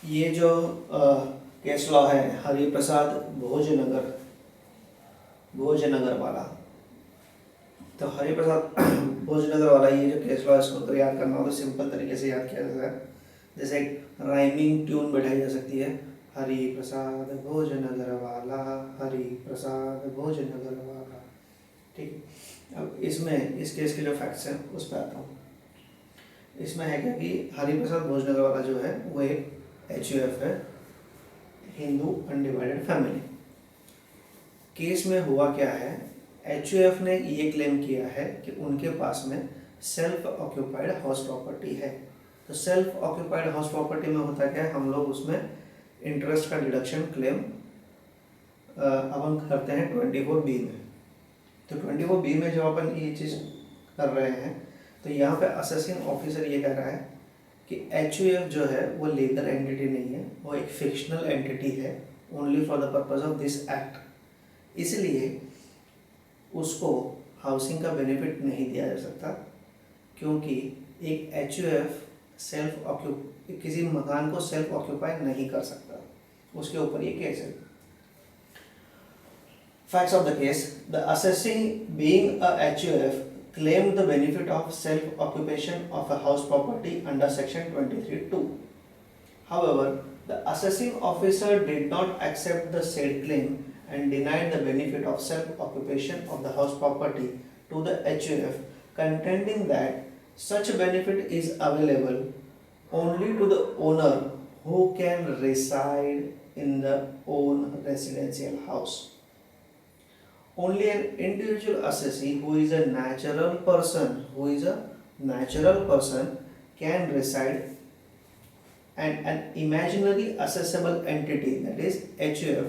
ये जो case law है हरिप्रसाद भोजनगर वाला, तो हरिप्रसाद भोजनगर वाला ये जो केस लॉ है इसको अगर याद करना हो तो सिंपल तरीके से याद किया जाता है। जैसे एक राइमिंग ट्यून बैठाई जा सकती है, हरिप्रसाद भोजनगर वाला, हरिप्रसाद भोजनगर वाला। ठीक, अब इसमें इस केस के जो फैक्ट्स हैं उस पर आता हूँ। इसमें है क्या कि हरिप्रसाद भोजनगर वाला जो है वो एक HUF है, हिंदू अनडिवाइडेड फैमिली। केस में हुआ क्या है, HUF ने ये क्लेम किया है कि उनके पास में सेल्फ ऑक्यूपाइड हाउस प्रॉपर्टी है। तो सेल्फ ऑक्यूपाइड हाउस प्रॉपर्टी में होता क्या है, हम लोग उसमें इंटरेस्ट का डिडक्शन क्लेम अपन करते हैं 24B में। तो 24B में जब अपन ये चीज़ कर रहे हैं तो यहाँ पे असेसिंग ऑफिसर ये कह रहा है कि HUF जो है वो लीगल एंटिटी नहीं है, वो एक फिक्शनल एंटिटी है, only for the purpose of this act. इसलिए उसको हाउसिंग का बेनिफिट नहीं दिया जा सकता, क्योंकि एक HUF किसी मकान को सेल्फ ऑक्यूपाई नहीं कर सकता। उसके ऊपर ये केस है। Facts of the case: the assessing, being a HUF, claimed the benefit of self-occupation of a house property under Section 23(2). However, the assessing officer did not accept the said claim and denied the benefit of self-occupation of the house property to the HUF, contending that such benefit is available only to the owner who can reside in the own residential house. Only an individual assessee who is a natural person can reside, and an imaginary assessable entity, that is HUF,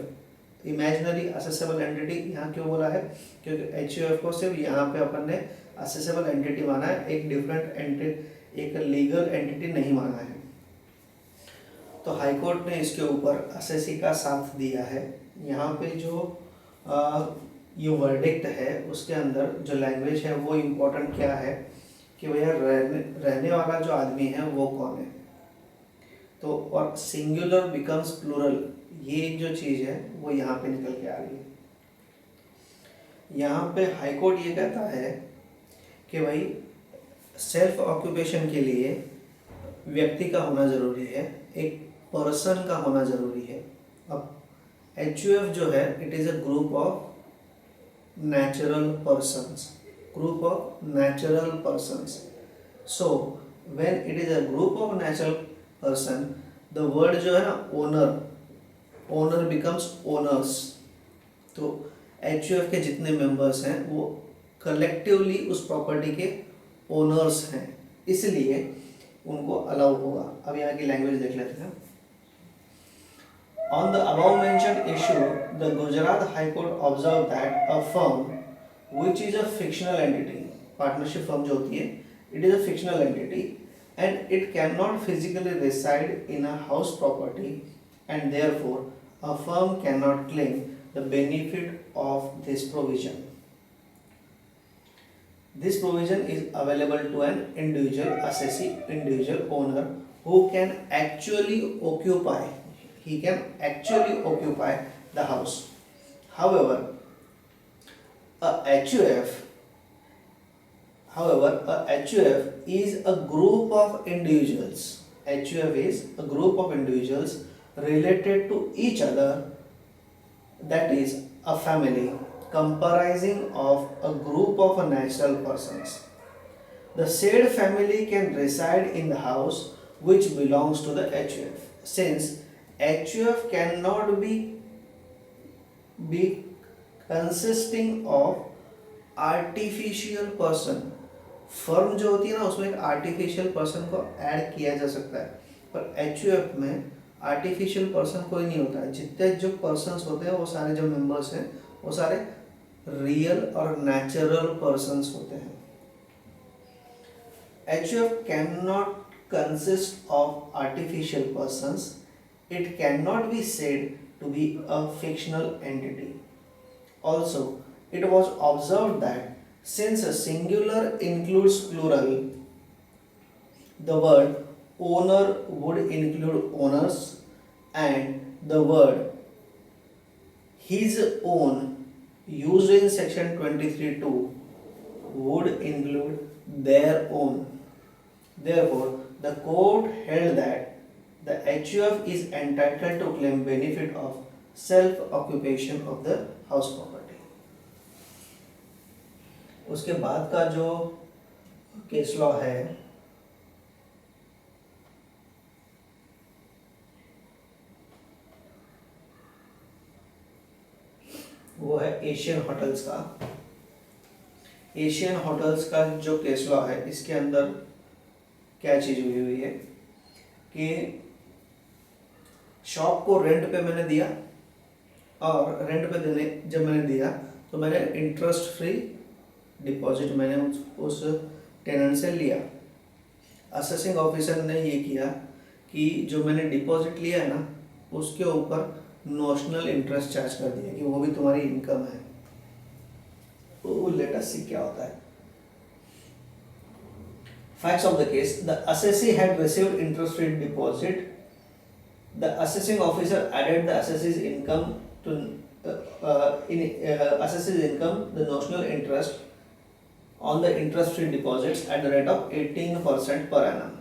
imaginary accessible entity यहाँ क्यों बोला है, क्योंकि HUF को सिर्फ यहाँ पे अपन ने असेसेबल एंटिटी माना है, एक डिफरेंट एंटिटी, एक लीगल एंटिटी नहीं माना है। तो हाई कोर्ट ने इसके ऊपर असेसी का साथ दिया है। यहाँ पे जो ये वर्डिक्ट है उसके अंदर जो लैंग्वेज है वो इम्पोर्टेंट क्या है कि भैया रहने वाला जो आदमी है वो कौन है। तो और सिंगुलर बिकम्स प्लूरल, ये एक जो चीज़ है वो यहाँ पे निकल के आ रही है। यहाँ पे हाई कोर्ट ये कहता है कि भाई सेल्फ ऑक्यूपेशन के लिए व्यक्ति का होना ज़रूरी है, एक पर्सन का होना ज़रूरी है। अब HUF जो है it is a group of natural persons, so when it is a group of natural person, the word जो है ना owner becomes owners। तो HUF के जितने members हैं वो collectively उस property के owners हैं, इसलिए उनको allow होगा। अब यहाँ की language देख लेते हैं। On the above mentioned issue, the Gujarat High Court observed that a firm which is a fictional entity, partnership firm जो होती है, it is a fictional entity and it cannot physically reside in a house property, and therefore a firm cannot claim the benefit of this provision. This provision is available to an individual assessee, individual owner who can actually occupy the house. However, a HUF is a group of individuals. HUF is a group of individuals related to each other, that is a family comprising of a group of natural persons. The said family can reside in the house which belongs to the HUF. Since HUF cannot be consisting of artificial person, firm जो होती है ना उसमें एक artificial person को add किया जा सकता है, पर HUF में आर्टिफिशियल पर्सन कोई नहीं होता है। जितने जो पर्सन्स होते हैं वो सारे जो मेंबर्स हैं वो सारे रियल और नेचुरल पर्सन्स होते हैं। HUF cannot consist of artificial persons. It cannot be said to be a fictional entity. Also, it was observed that since a singular includes plural, the word owner would include owners and the word his own used in section 23(2) would include their own. Therefore, the court held that the HUF is entitled to claim benefit of self-occupation of the house property. उसके बाद का जो case law है वो है Asian hotels का। Asian hotels का जो केस लॉ है इसके अंदर क्या चीज हुई है कि शॉप को रेंट पे मैंने दिया और रेंट पे देने जब मैंने दिया तो मैंने इंटरेस्ट फ्री डिपॉजिट मैंने उस टेनेंट से लिया। असेसिंग ऑफिसर ने ये किया कि जो मैंने डिपॉजिट लिया है ना उसके ऊपर नोशनल इंटरेस्ट चार्ज कर दिया कि वो भी तुम्हारी इनकम है। तो लेट अस सी क्या होता है। Facts of the case: the assessee had received interest-free deposit. The assessing officer added the assessee's income to assessee's income, the notional interest on the interest-free deposits at the rate of 18% per annum,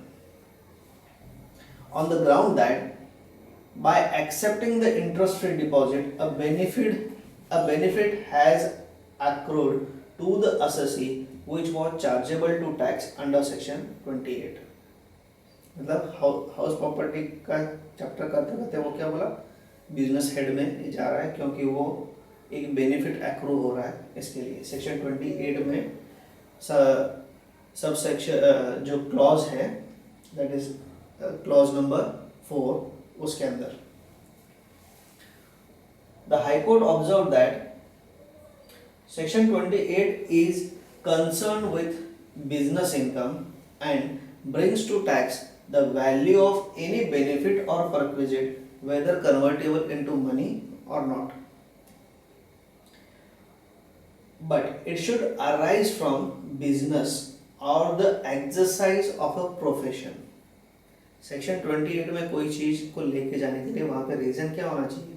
on the ground that by accepting the interest-free deposit, a benefit has accrued to the assessee which was chargeable to tax under section 28. मतलब house property का chapter करते करते वो क्या बोला, business head में जा रहा है क्योंकि वो एक बेनिफिट एक्रू हो रहा है इसके लिए। सेक्शन 28 में सब सेक्शन जो क्लॉज है दैट इज क्लॉज नंबर 4 उसके अंदर the high court observe that section 28 is concerned with business income and brings to tax the value of any benefit or perquisite whether convertible into money or not, but it should arise from business or the exercise of a profession. Section 28 में कोई चीज को लेके जाने के लिए वहां पे रीजन क्या होना चाहिए,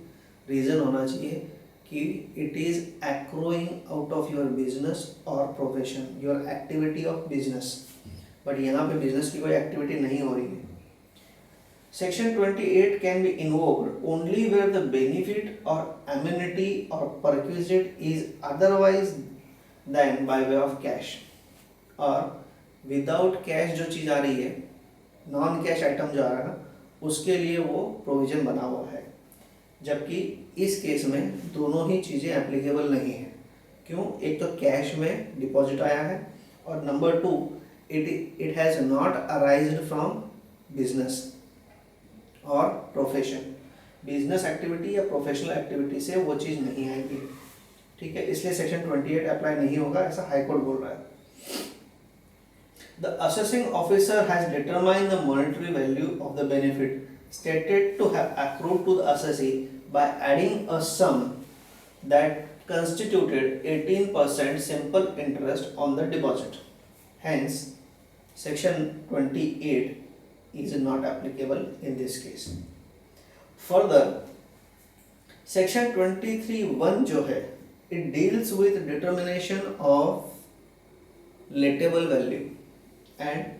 रीजन होना चाहिए कि it is accruing out of your business or profession, your activity of business, but यहाँ पे business की कोई activity नहीं हो रही है। Section 28 can be invoked only where the benefit or amenity or perquisite is otherwise than by way of cash, और without cash जो चीज़ आ रही है, नॉन कैश आइटम जो आ रहा है ना उसके लिए वो प्रोविजन बना हुआ है, जबकि इस केस में दोनों ही चीज़ें एप्लीकेबल नहीं है। क्यों? एक तो कैश में डिपॉजिट आया है और number 2 it has not arised from business और प्रोफेशन। बिजनेस एक्टिविटी या प्रोफेशनल एक्टिविटी से वो चीज़ नहीं आएगी, ठीक है, इसलिए सेक्शन 28 अप्लाई नहीं होगा, ऐसा हाई कोर्ट बोल रहा है। The assessing officer has determine the monetary value of the benefit stated to have accrued to the assessee by adding a sum that constituted 18% simple interest on the deposit. Hence, section 28 is not applicable in this case. Further, section 23(1) जो है it deals with determination of lettable value and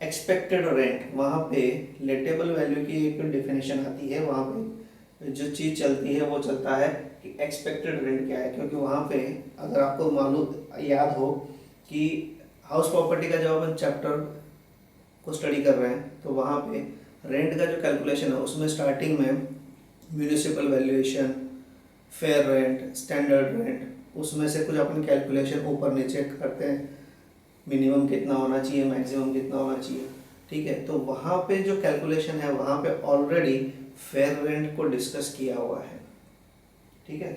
expected rent. वहाँ पे लेटेबल value की एक definition आती है, वहाँ पे जो चीज़ चलती है वो चलता है कि एक्सपेक्टेड रेंट क्या है, क्योंकि वहाँ पे अगर आपको मालूम याद हो कि हाउस प्रॉपर्टी का जब अपन चैप्टर को स्टडी कर रहे हैं तो वहाँ पे रेंट का जो कैलकुलेशन है उसमें स्टार्टिंग में municipal valuation, fair rent, standard rent, उसमें से कुछ अपन कैलकुलेशन ऊपर नीचे करते हैं, मिनिमम कितना होना चाहिए, मैक्सिमम कितना होना चाहिए, ठीक है। तो वहाँ पे जो कैलकुलेशन है वहाँ पे ऑलरेडी फेयर रेंट को डिस्कस किया हुआ है, ठीक है।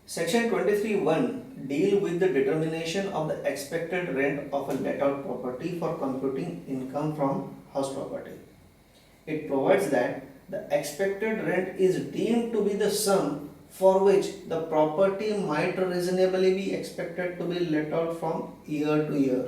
Section 23(1) deal with the determination of the expected rent of a let out property for computing income from house property. It provides that the expected rent is deemed to be the sum for which the property might reasonably be expected to be let out from year to year.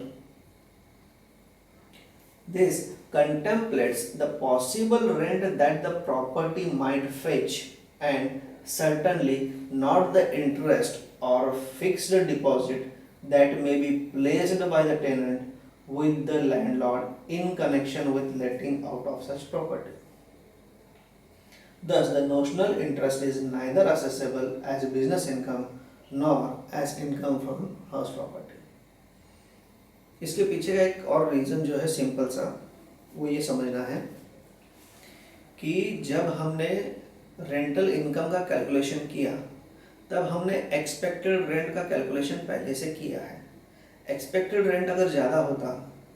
This contemplates the possible rent that the property might fetch, and certainly not the interest or fixed deposit that may be placed by the tenant with the landlord in connection with letting out of such property. Thus, the notional interest is neither assessable as business income nor as income from house property. इसके पीछे का एक और reason जो है simple सा, वो ये समझना है कि जब हमने रेंटल इनकम का कैलकुलेशन किया तब हमने एक्सपेक्टेड रेंट का कैलकुलेशन पहले से किया है। एक्सपेक्टेड रेंट अगर ज़्यादा होता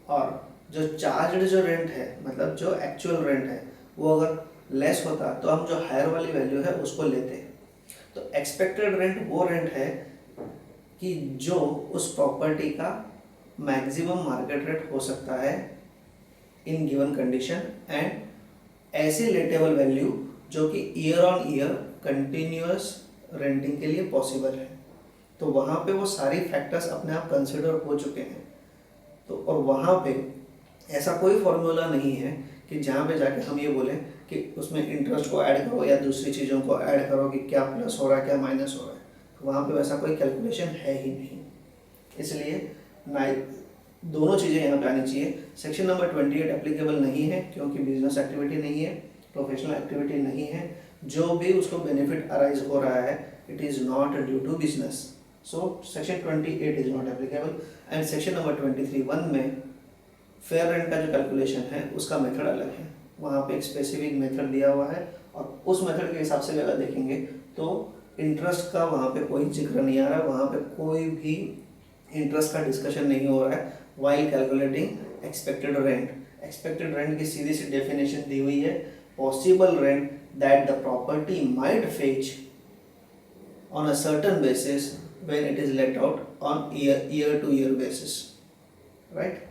और जो चार्ज्ड जो रेंट है, मतलब जो एक्चुअल रेंट है, वो अगर लेस होता तो हम जो हायर वाली वैल्यू है उसको लेते। तो एक्सपेक्टेड रेंट वो रेंट है कि जो उस प्रॉपर्टी का मैक्सिमम मार्केट रेट हो सकता है इन गिवन कंडीशन, एंड ऐसी लेटेबल वैल्यू जो कि year on year continuous renting के लिए पॉसिबल है। तो वहाँ पे वो सारी फैक्टर्स अपने आप कंसिडर हो चुके हैं। तो और वहाँ पे ऐसा कोई फॉर्मूला नहीं है कि जहाँ पे जाके हम ये बोलें कि उसमें इंटरेस्ट को ऐड करो या दूसरी चीज़ों को ऐड करो कि क्या प्लस हो रहा है क्या माइनस हो रहा है। तो वहाँ पे वैसा कोई कैलकुलेशन है ही नहीं। इसलिए ना दोनों चीज़ें यहाँ पे आनी चाहिए। सेक्शन नंबर 28 एप्लीकेबल नहीं है क्योंकि बिजनेस एक्टिविटी नहीं है, प्रोफेशनल एक्टिविटी नहीं है। जो भी उसको बेनिफिट अराइज हो रहा है it is not due to business, so section 28 is not applicable. And section number 23(1) में फेयर रेंट का जो कैलकुलेशन है उसका मेथड अलग है। वहाँ पे एक स्पेसिफिक मेथड दिया हुआ है और उस मेथड के हिसाब से अगर देखेंगे तो इंटरेस्ट का वहाँ पे कोई जिक्र नहीं आ रहा है, वहाँ पे कोई भी इंटरेस्ट का डिस्कशन नहीं हो रहा है while calculating expected rent. Expected rent की सीधी सी डेफिनेशन दी हुई है, possible rent that the property might fetch on a certain basis when it is let out on year two year basis, right.